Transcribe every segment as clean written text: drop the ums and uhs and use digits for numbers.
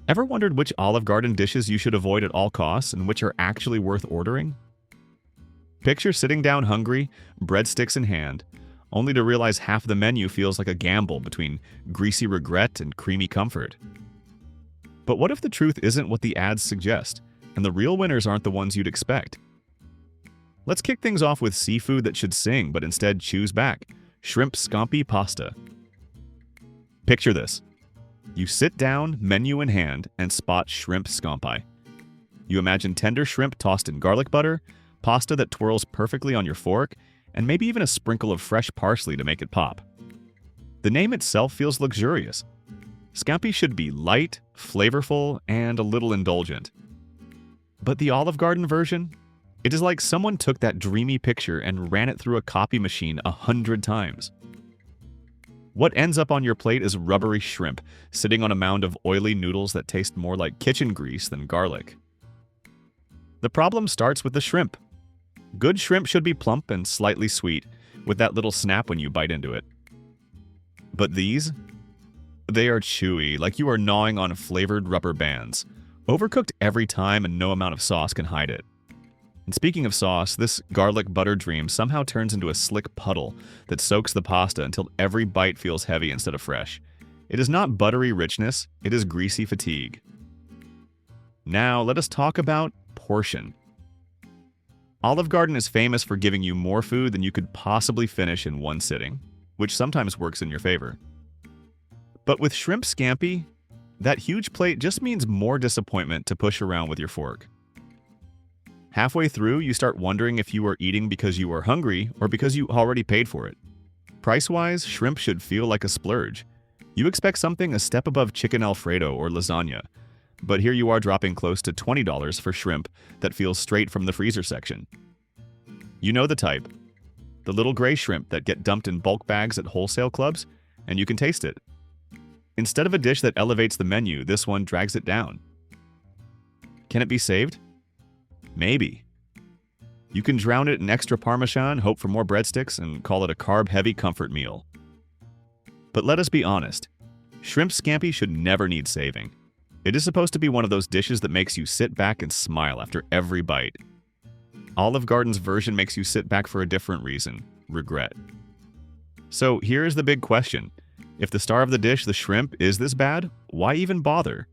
Ever wondered which Olive Garden dishes you should avoid at all costs and which are actually worth ordering? Picture sitting down hungry, breadsticks in hand, only to realize half the menu feels like a gamble between greasy regret and creamy comfort. But what if the truth isn't what the ads suggest, and the real winners aren't the ones you'd expect? Let's kick things off with seafood that should sing but instead chews back: shrimp scampi pasta. Picture this. You sit down, menu in hand, and spot shrimp scampi. You imagine tender shrimp tossed in garlic butter, pasta that twirls perfectly on your fork, and maybe even a sprinkle of fresh parsley to make it pop. The name itself feels luxurious. Scampi should be light, flavorful, and a little indulgent. But the Olive Garden version? It is like someone took that dreamy picture and ran it through a copy machine 100 times. What ends up on your plate is rubbery shrimp, sitting on a mound of oily noodles that taste more like kitchen grease than garlic. The problem starts with the shrimp. Good shrimp should be plump and slightly sweet, with that little snap when you bite into it. But these? They are chewy, like you are gnawing on flavored rubber bands, overcooked every time and no amount of sauce can hide it. And speaking of sauce, this garlic butter dream somehow turns into a slick puddle that soaks the pasta until every bite feels heavy instead of fresh. It is not buttery richness, it is greasy fatigue. Now, let us talk about portion. Olive Garden is famous for giving you more food than you could possibly finish in one sitting, which sometimes works in your favor. But with shrimp scampi, that huge plate just means more disappointment to push around with your fork. Halfway through, you start wondering if you are eating because you are hungry or because you already paid for it. Price-wise, shrimp should feel like a splurge. You expect something a step above chicken Alfredo or lasagna, but here you are dropping close to $20 for shrimp that feels straight from the freezer section. You know the type. The little gray shrimp that get dumped in bulk bags at wholesale clubs, and you can taste it. Instead of a dish that elevates the menu, this one drags it down. Can it be saved? Maybe. You can drown it in extra Parmesan, hope for more breadsticks, and call it a carb-heavy comfort meal. But let us be honest. Shrimp scampi should never need saving. It is supposed to be one of those dishes that makes you sit back and smile after every bite. Olive Garden's version makes you sit back for a different reason: regret. So here is the big question. If the star of the dish, the shrimp, is this bad, why even bother?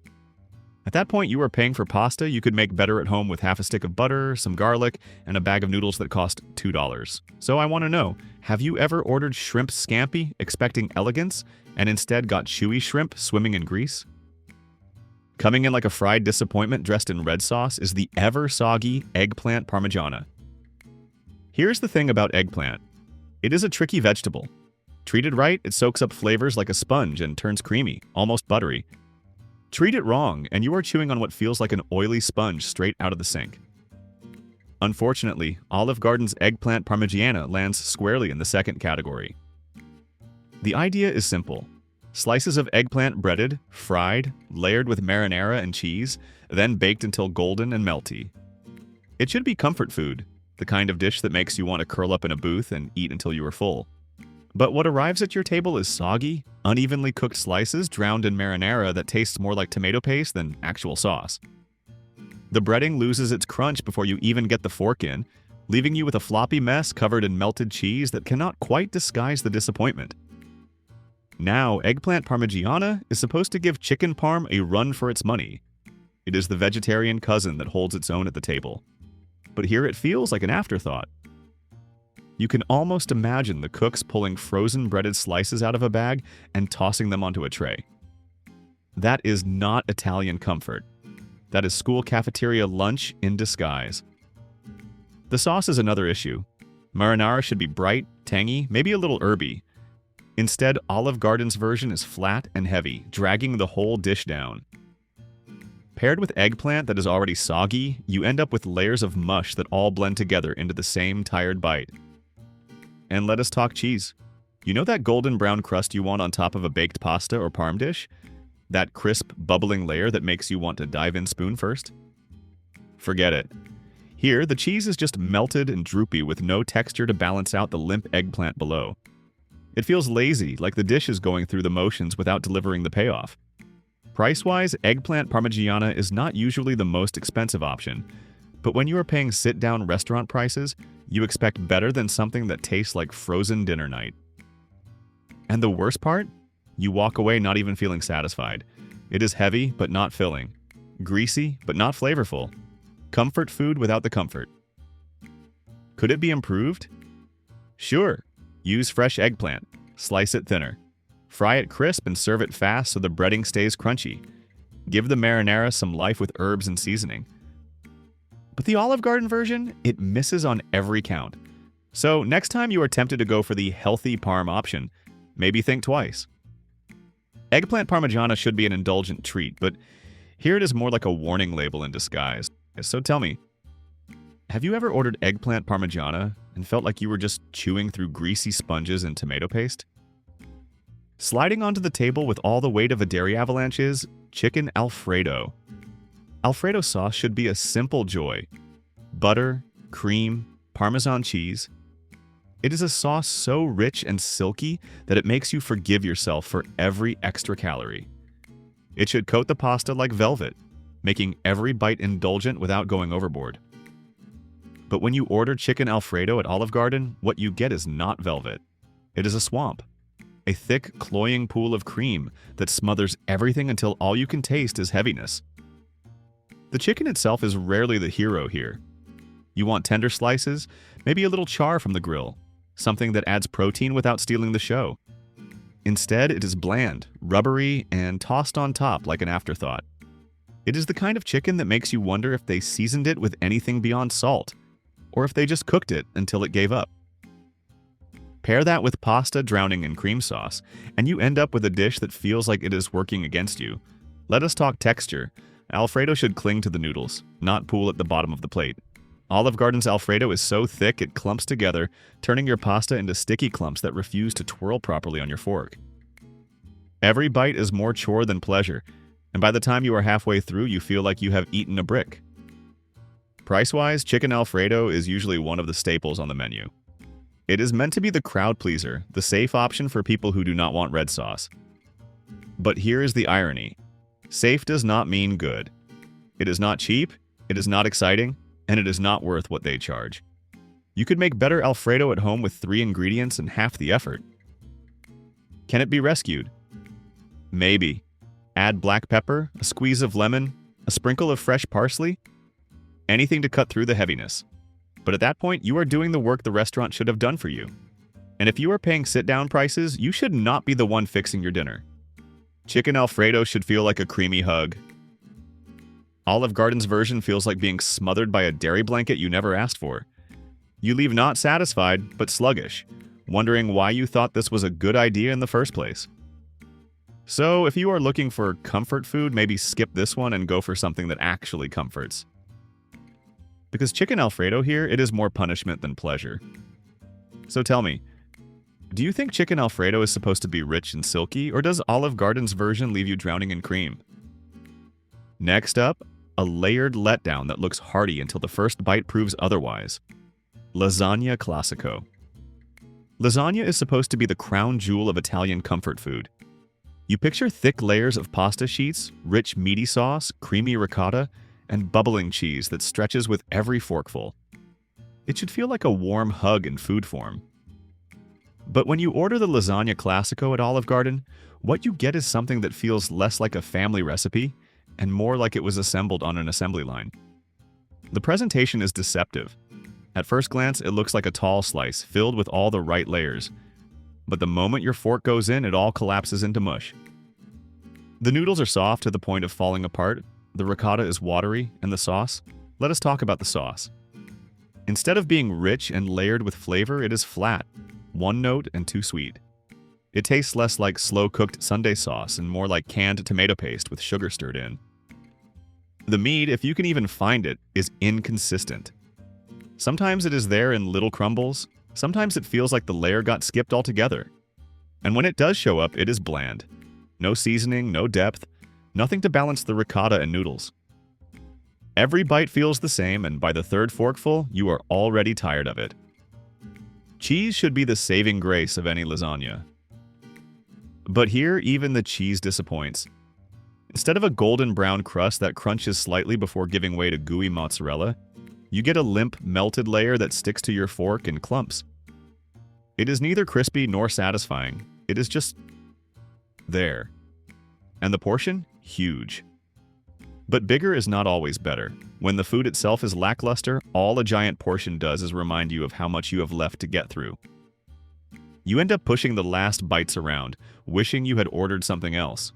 At that point, you are paying for pasta you could make better at home with half a stick of butter, some garlic, and a bag of noodles that cost $2. So I want to know, have you ever ordered shrimp scampi expecting elegance and instead got chewy shrimp swimming in grease? Coming in like a fried disappointment dressed in red sauce is the ever-soggy eggplant parmigiana. Here's the thing about eggplant. It is a tricky vegetable. Treated right, it soaks up flavors like a sponge and turns creamy, almost buttery. Treat it wrong, and you are chewing on what feels like an oily sponge straight out of the sink. Unfortunately, Olive Garden's eggplant parmigiana lands squarely in the second category. The idea is simple. Slices of eggplant breaded, fried, layered with marinara and cheese, then baked until golden and melty. It should be comfort food, the kind of dish that makes you want to curl up in a booth and eat until you are full. But what arrives at your table is soggy, unevenly cooked slices drowned in marinara that tastes more like tomato paste than actual sauce. The breading loses its crunch before you even get the fork in, leaving you with a floppy mess covered in melted cheese that cannot quite disguise the disappointment. Now, eggplant parmigiana is supposed to give chicken parm a run for its money. It is the vegetarian cousin that holds its own at the table. But here it feels like an afterthought. You can almost imagine the cooks pulling frozen breaded slices out of a bag and tossing them onto a tray. That is not Italian comfort. That is school cafeteria lunch in disguise. The sauce is another issue. Marinara should be bright, tangy, maybe a little herby. Instead, Olive Garden's version is flat and heavy, dragging the whole dish down. Paired with eggplant that is already soggy, you end up with layers of mush that all blend together into the same tired bite. And let us talk cheese. You know that golden brown crust you want on top of a baked pasta or parm dish? That crisp, bubbling layer that makes you want to dive in spoon first? Forget it. Here, the cheese is just melted and droopy with no texture to balance out the limp eggplant below. It feels lazy, like the dish is going through the motions without delivering the payoff. Price-wise, eggplant parmigiana is not usually the most expensive option, but when you are paying sit-down restaurant prices, you expect better than something that tastes like frozen dinner night. And the worst part? You walk away not even feeling satisfied. It is heavy but not filling, greasy but not flavorful. Comfort food without the comfort. Could it be improved? Sure. Use fresh eggplant. Slice it thinner. Fry it crisp and serve it fast so the breading stays crunchy. Give the marinara some life with herbs and seasoning. But the Olive Garden version, it misses on every count. So next time you are tempted to go for the healthy parm option, maybe think twice. Eggplant parmigiana should be an indulgent treat, but here it is more like a warning label in disguise. So tell me, have you ever ordered eggplant parmigiana and felt like you were just chewing through greasy sponges and tomato paste? Sliding onto the table with all the weight of a dairy avalanche is chicken Alfredo. Alfredo sauce should be a simple joy. Butter, cream, Parmesan cheese. It is a sauce so rich and silky that it makes you forgive yourself for every extra calorie. It should coat the pasta like velvet, making every bite indulgent without going overboard. But when you order chicken Alfredo at Olive Garden, what you get is not velvet. It is a swamp. A thick, cloying pool of cream that smothers everything until all you can taste is heaviness. The chicken itself is rarely the hero here. You want tender slices, maybe a little char from the grill, something that adds protein without stealing the show. Instead, it is bland, rubbery, and tossed on top like an afterthought. It is the kind of chicken that makes you wonder if they seasoned it with anything beyond salt, or if they just cooked it until it gave up. Pair that with pasta drowning in cream sauce, and you end up with a dish that feels like it is working against you. Let us talk texture. Alfredo should cling to the noodles, not pool at the bottom of the plate. Olive Garden's Alfredo is so thick it clumps together, turning your pasta into sticky clumps that refuse to twirl properly on your fork. Every bite is more chore than pleasure, and by the time you are halfway through, you feel like you have eaten a brick. Price-wise, chicken Alfredo is usually one of the staples on the menu. It is meant to be the crowd pleaser, the safe option for people who do not want red sauce. But here is the irony. Safe does not mean good. It is not cheap, it is not exciting, and it is not worth what they charge. You could make better Alfredo at home with 3 ingredients and half the effort. Can it be rescued? Maybe. Add black pepper, a squeeze of lemon, a sprinkle of fresh parsley. Anything to cut through the heaviness. But at that point, you are doing the work the restaurant should have done for you. And if you are paying sit-down prices, you should not be the one fixing your dinner. Chicken Alfredo should feel like a creamy hug. Olive Garden's version feels like being smothered by a dairy blanket you never asked for. You leave not satisfied, but sluggish, wondering why you thought this was a good idea in the first place. So if you are looking for comfort food, maybe skip this one and go for something that actually comforts. Because chicken Alfredo here, it is more punishment than pleasure. So tell me, do you think chicken Alfredo is supposed to be rich and silky, or does Olive Garden's version leave you drowning in cream? Next up, a layered letdown that looks hearty until the first bite proves otherwise. Lasagna Classico. Lasagna is supposed to be the crown jewel of Italian comfort food. You picture thick layers of pasta sheets, rich meaty sauce, creamy ricotta, and bubbling cheese that stretches with every forkful. It should feel like a warm hug in food form. But when you order the Lasagna Classico at Olive Garden, what you get is something that feels less like a family recipe and more like it was assembled on an assembly line. The presentation is deceptive. At first glance, it looks like a tall slice filled with all the right layers. But the moment your fork goes in, it all collapses into mush. The noodles are soft to the point of falling apart. The ricotta is watery, and the sauce? Let us talk about the sauce. Instead of being rich and layered with flavor, it is flat, one note and too sweet. It tastes less like slow-cooked sundae sauce and more like canned tomato paste with sugar stirred in. The meat, if you can even find it, is inconsistent. Sometimes it is there in little crumbles, sometimes it feels like the layer got skipped altogether. And when it does show up, it is bland. No seasoning, no depth, nothing to balance the ricotta and noodles. Every bite feels the same, and by the third forkful, you are already tired of it. Cheese should be the saving grace of any lasagna. But here, even the cheese disappoints. Instead of a golden brown crust that crunches slightly before giving way to gooey mozzarella, you get a limp, melted layer that sticks to your fork in clumps. It is neither crispy nor satisfying. It is just there. And the portion? Huge. But bigger is not always better. When the food itself is lackluster, all a giant portion does is remind you of how much you have left to get through. You end up pushing the last bites around, wishing you had ordered something else.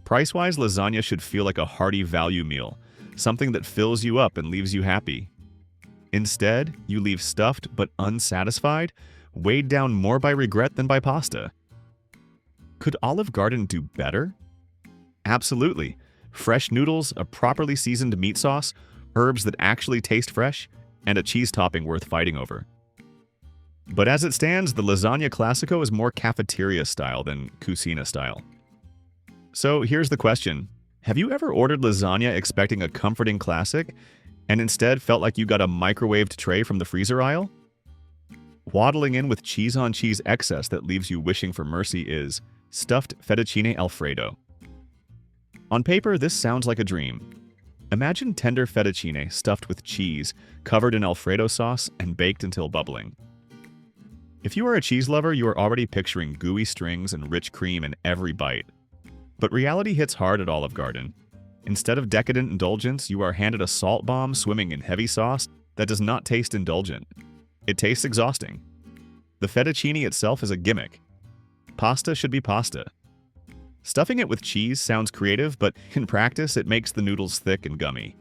Price-wise, lasagna should feel like a hearty value meal, something that fills you up and leaves you happy. Instead, you leave stuffed but unsatisfied, weighed down more by regret than by pasta. Could Olive Garden do better? Absolutely. Fresh noodles, a properly seasoned meat sauce, herbs that actually taste fresh, and a cheese topping worth fighting over. But as it stands, the lasagna classico is more cafeteria style than cucina style. So here's the question. Have you ever ordered lasagna expecting a comforting classic, and instead felt like you got a microwaved tray from the freezer aisle? Waddling in with cheese-on-cheese excess that leaves you wishing for mercy is stuffed fettuccine alfredo. On paper, this sounds like a dream. Imagine tender fettuccine stuffed with cheese, covered in alfredo sauce, and baked until bubbling. If you are a cheese lover, you are already picturing gooey strings and rich cream in every bite. But reality hits hard at Olive Garden. Instead of decadent indulgence, you are handed a salt bomb swimming in heavy sauce that does not taste indulgent. It tastes exhausting. The fettuccine itself is a gimmick. Pasta should be pasta. Stuffing it with cheese sounds creative, but in practice, it makes the noodles thick and gummy.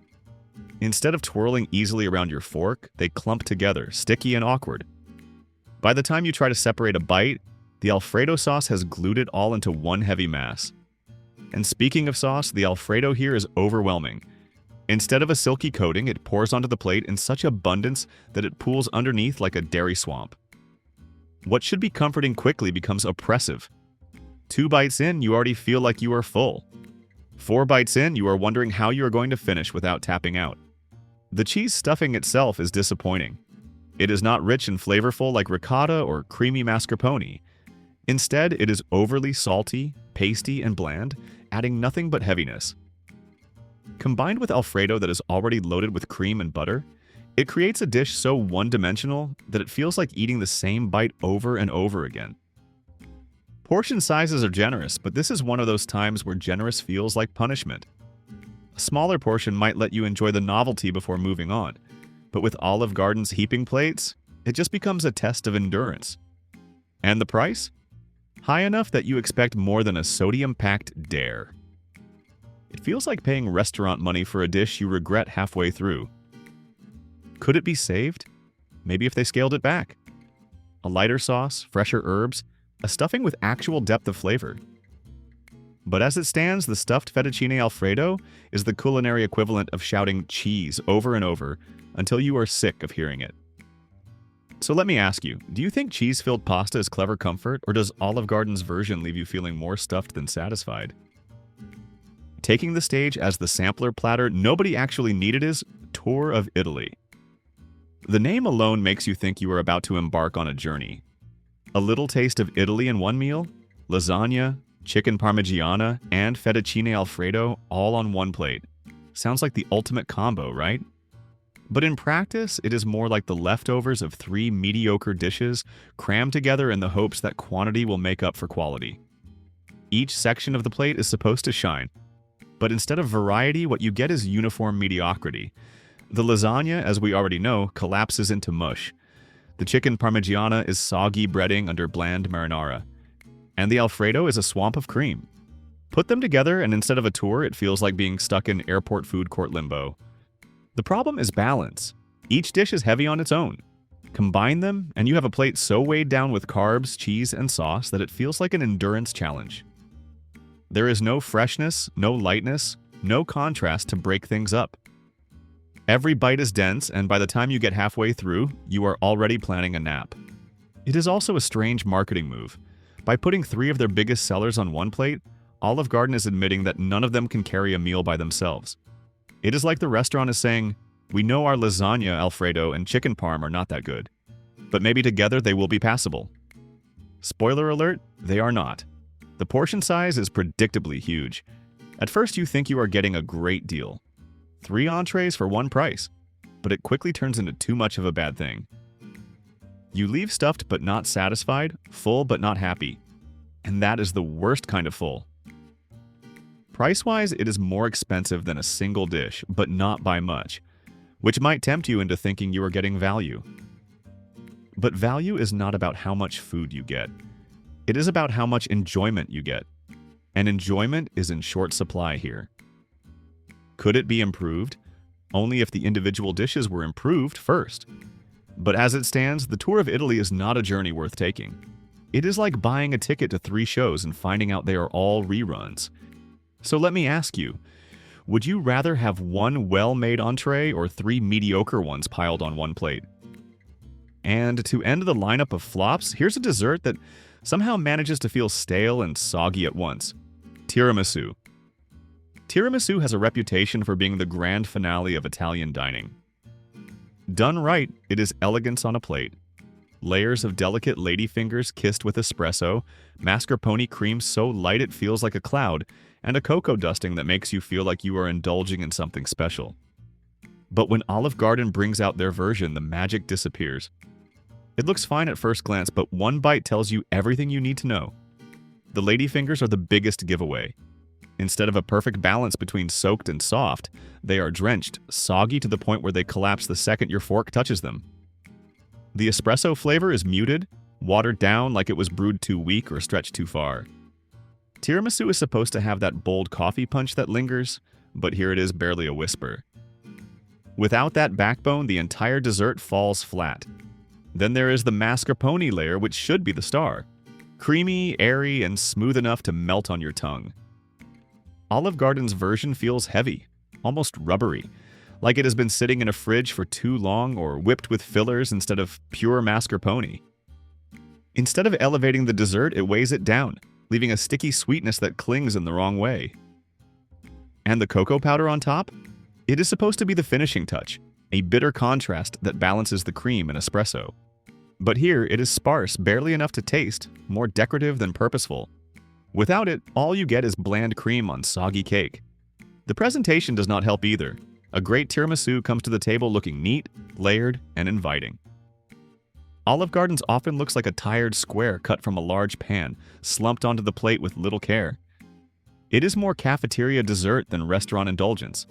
Instead of twirling easily around your fork, they clump together, sticky and awkward. By the time you try to separate a bite, the Alfredo sauce has glued it all into one heavy mass. And speaking of sauce, the Alfredo here is overwhelming. Instead of a silky coating, it pours onto the plate in such abundance that it pools underneath like a dairy swamp. What should be comforting quickly becomes oppressive. 2 bites in, you already feel like you are full. 4 bites in, you are wondering how you are going to finish without tapping out. The cheese stuffing itself is disappointing. It is not rich and flavorful like ricotta or creamy mascarpone. Instead, it is overly salty, pasty, and bland, adding nothing but heaviness. Combined with Alfredo that is already loaded with cream and butter, it creates a dish so one-dimensional that it feels like eating the same bite over and over again. Portion sizes are generous, but this is one of those times where generous feels like punishment. A smaller portion might let you enjoy the novelty before moving on, but with Olive Garden's heaping plates, it just becomes a test of endurance. And the price? High enough that you expect more than a sodium-packed dare. It feels like paying restaurant money for a dish you regret halfway through. Could it be saved? Maybe if they scaled it back. A lighter sauce, fresher herbs, a stuffing with actual depth of flavor. But as it stands, the stuffed fettuccine alfredo is the culinary equivalent of shouting cheese over and over until you are sick of hearing it. So let me ask you, do you think cheese-filled pasta is clever comfort, or does Olive Garden's version leave you feeling more stuffed than satisfied? Taking the stage as the sampler platter nobody actually needed is Tour of Italy. The name alone makes you think you are about to embark on a journey. A little taste of Italy in one meal, lasagna, chicken parmigiana, and fettuccine alfredo all on one plate. Sounds like the ultimate combo, right? But in practice, it is more like the leftovers of 3 mediocre dishes crammed together in the hopes that quantity will make up for quality. Each section of the plate is supposed to shine, but instead of variety, what you get is uniform mediocrity. The lasagna, as we already know, collapses into mush. The chicken parmigiana is soggy breading under bland marinara. And the Alfredo is a swamp of cream. Put them together, and instead of a tour, it feels like being stuck in airport food court limbo. The problem is balance. Each dish is heavy on its own. Combine them, and you have a plate so weighed down with carbs, cheese, and sauce that it feels like an endurance challenge. There is no freshness, no lightness, no contrast to break things up. Every bite is dense, and by the time you get halfway through, you are already planning a nap. It is also a strange marketing move. By putting 3 of their biggest sellers on one plate, Olive Garden is admitting that none of them can carry a meal by themselves. It is like the restaurant is saying, we know our lasagna, Alfredo, and chicken parm are not that good, but maybe together they will be passable. Spoiler alert, they are not. The portion size is predictably huge. At first, you think you are getting a great deal. 3 entrees for one price, but it quickly turns into too much of a bad thing. You leave stuffed but not satisfied, full but not happy. And that is the worst kind of full. Price-wise, it is more expensive than a single dish, but not by much, which might tempt you into thinking you are getting value. But value is not about how much food you get. It is about how much enjoyment you get. And enjoyment is in short supply here. Could it be improved? Only if the individual dishes were improved first. But as it stands, the tour of Italy is not a journey worth taking. It is like buying a ticket to 3 shows and finding out they are all reruns. So let me ask you, would you rather have 1 well-made entree or 3 mediocre ones piled on one plate? And to end the lineup of flops, here's a dessert that somehow manages to feel stale and soggy at once. Tiramisu. Tiramisu has a reputation for being the grand finale of Italian dining. Done right, it is elegance on a plate. Layers of delicate ladyfingers kissed with espresso, mascarpone cream so light it feels like a cloud, and a cocoa dusting that makes you feel like you are indulging in something special. But when Olive Garden brings out their version, the magic disappears. It looks fine at first glance, but one bite tells you everything you need to know. The ladyfingers are the biggest giveaway. Instead of a perfect balance between soaked and soft, they are drenched, soggy to the point where they collapse the second your fork touches them. The espresso flavor is muted, watered down like it was brewed too weak or stretched too far. Tiramisu is supposed to have that bold coffee punch that lingers, but here it is barely a whisper. Without that backbone, the entire dessert falls flat. Then there is the mascarpone layer, which should be the star. Creamy, airy, and smooth enough to melt on your tongue. Olive Garden's version feels heavy, almost rubbery, like it has been sitting in a fridge for too long or whipped with fillers instead of pure mascarpone. Instead of elevating the dessert, it weighs it down, leaving a sticky sweetness that clings in the wrong way. And the cocoa powder on top? It is supposed to be the finishing touch, a bitter contrast that balances the cream and espresso. But here, it is sparse, barely enough to taste, more decorative than purposeful. Without it, all you get is bland cream on soggy cake. The presentation does not help either. A great tiramisu comes to the table looking neat, layered, and inviting. Olive Garden's often looks like a tired square cut from a large pan, slumped onto the plate with little care. It is more cafeteria dessert than restaurant indulgence.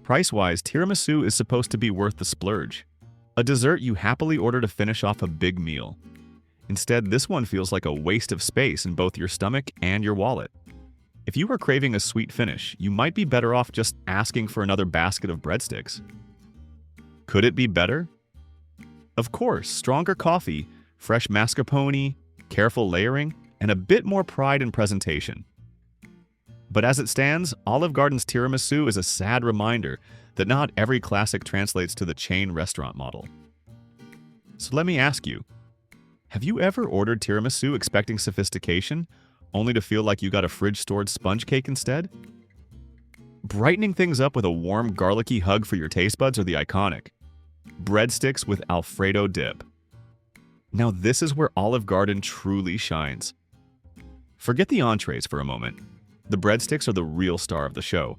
Price-wise, tiramisu is supposed to be worth the splurge. A dessert you happily order to finish off a big meal. Instead, this one feels like a waste of space in both your stomach and your wallet. If you are craving a sweet finish, you might be better off just asking for another basket of breadsticks. Could it be better? Of course, stronger coffee, fresh mascarpone, careful layering, and a bit more pride in presentation. But as it stands, Olive Garden's tiramisu is a sad reminder that not every classic translates to the chain restaurant model. So let me ask you, have you ever ordered tiramisu expecting sophistication, only to feel like you got a fridge-stored sponge cake instead? Brightening things up with a warm, garlicky hug for your taste buds are the iconic breadsticks with Alfredo dip. Now this is where Olive Garden truly shines. Forget the entrees for a moment. The breadsticks are the real star of the show.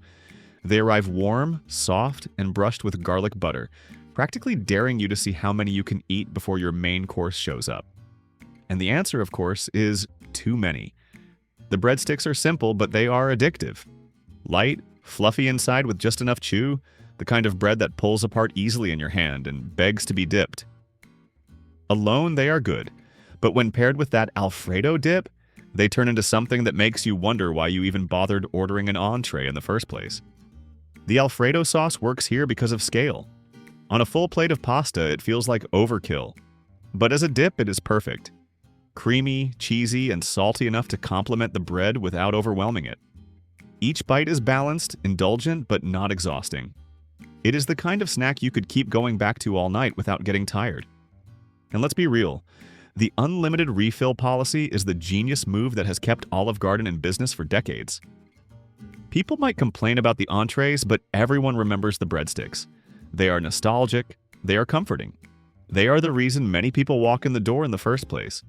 They arrive warm, soft, and brushed with garlic butter, practically daring you to see how many you can eat before your main course shows up. And the answer, of course, is too many. The breadsticks are simple, but they are addictive. Light, fluffy inside with just enough chew, the kind of bread that pulls apart easily in your hand and begs to be dipped. Alone, they are good, but when paired with that Alfredo dip, they turn into something that makes you wonder why you even bothered ordering an entree in the first place. The Alfredo sauce works here because of scale. On a full plate of pasta, it feels like overkill. But as a dip, it is perfect. Creamy, cheesy, and salty enough to complement the bread without overwhelming it. Each bite is balanced, indulgent, but not exhausting. It is the kind of snack you could keep going back to all night without getting tired. And let's be real, the unlimited refill policy is the genius move that has kept Olive Garden in business for decades. People might complain about the entrees, but everyone remembers the breadsticks. They are nostalgic, they are comforting. They are the reason many people walk in the door in the first place.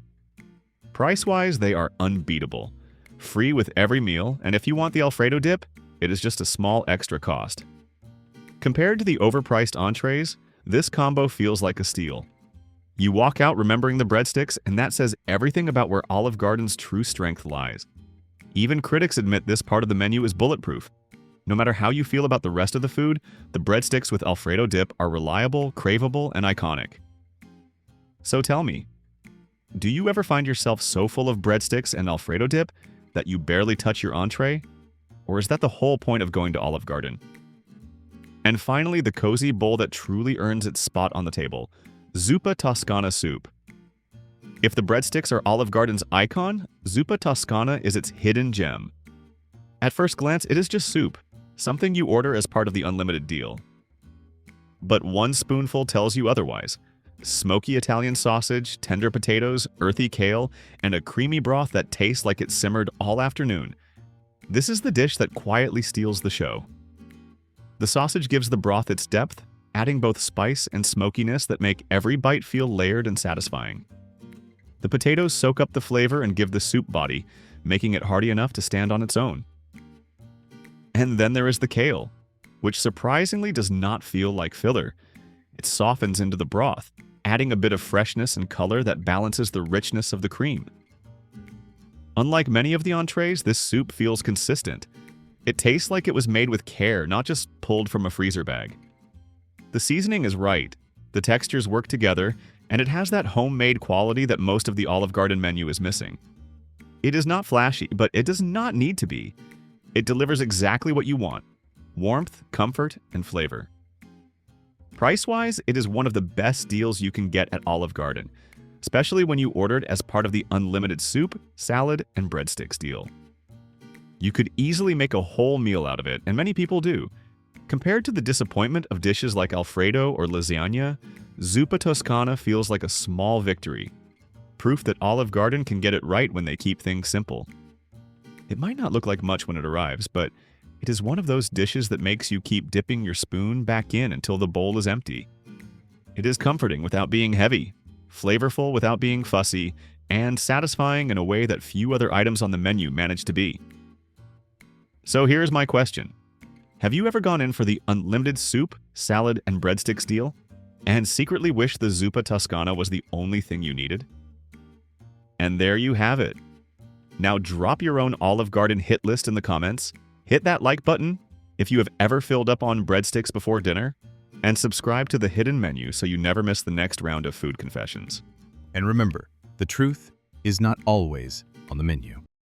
Price-wise, they are unbeatable. free with every meal, and if you want the Alfredo dip, it is just a small extra cost. Compared to the overpriced entrees, this combo feels like a steal. You walk out remembering the breadsticks, and that says everything about where Olive Garden's true strength lies. Even critics admit this part of the menu is bulletproof. No matter how you feel about the rest of the food, the breadsticks with Alfredo dip are reliable, craveable, and iconic. So tell me, do you ever find yourself so full of breadsticks and Alfredo dip that you barely touch your entree? Or is that the whole point of going to Olive Garden? And finally, the cozy bowl that truly earns its spot on the table, Zuppa Toscana soup. If the breadsticks are Olive Garden's icon, Zuppa Toscana is its hidden gem. At first glance, it is just soup, something you order as part of the unlimited deal. But one spoonful tells you otherwise. Smoky Italian sausage, tender potatoes, earthy kale, and a creamy broth that tastes like it simmered all afternoon. This is the dish that quietly steals the show. The sausage gives the broth its depth, adding both spice and smokiness that make every bite feel layered and satisfying. The potatoes soak up the flavor and give the soup body, making it hearty enough to stand on its own. And then there is the kale, which surprisingly does not feel like filler. It softens into the broth, adding a bit of freshness and color that balances the richness of the cream. Unlike many of the entrees, this soup feels consistent. It tastes like it was made with care, not just pulled from a freezer bag. The seasoning is right, the textures work together, and it has that homemade quality that most of the Olive Garden menu is missing. It is not flashy, but it does not need to be. It delivers exactly what you want: warmth, comfort, and flavor. Price-wise, it is one of the best deals you can get at Olive Garden, especially when you order it as part of the unlimited soup, salad, and breadsticks deal. You could easily make a whole meal out of it, and many people do. Compared to the disappointment of dishes like Alfredo or lasagna, Zuppa Toscana feels like a small victory. Proof that Olive Garden can get it right when they keep things simple. It might not look like much when it arrives, but it is one of those dishes that makes you keep dipping your spoon back in until the bowl is empty. It is comforting without being heavy, flavorful without being fussy, and satisfying in a way that few other items on the menu manage to be. So here's my question. Have you ever gone in for the unlimited soup, salad, and breadsticks deal, and secretly wished the Zuppa Toscana was the only thing you needed? And there you have it. Now drop your own Olive Garden hit list in the comments, hit that like button if you have ever filled up on breadsticks before dinner, and subscribe to the hidden menu so you never miss the next round of food confessions. And remember, the truth is not always on the menu.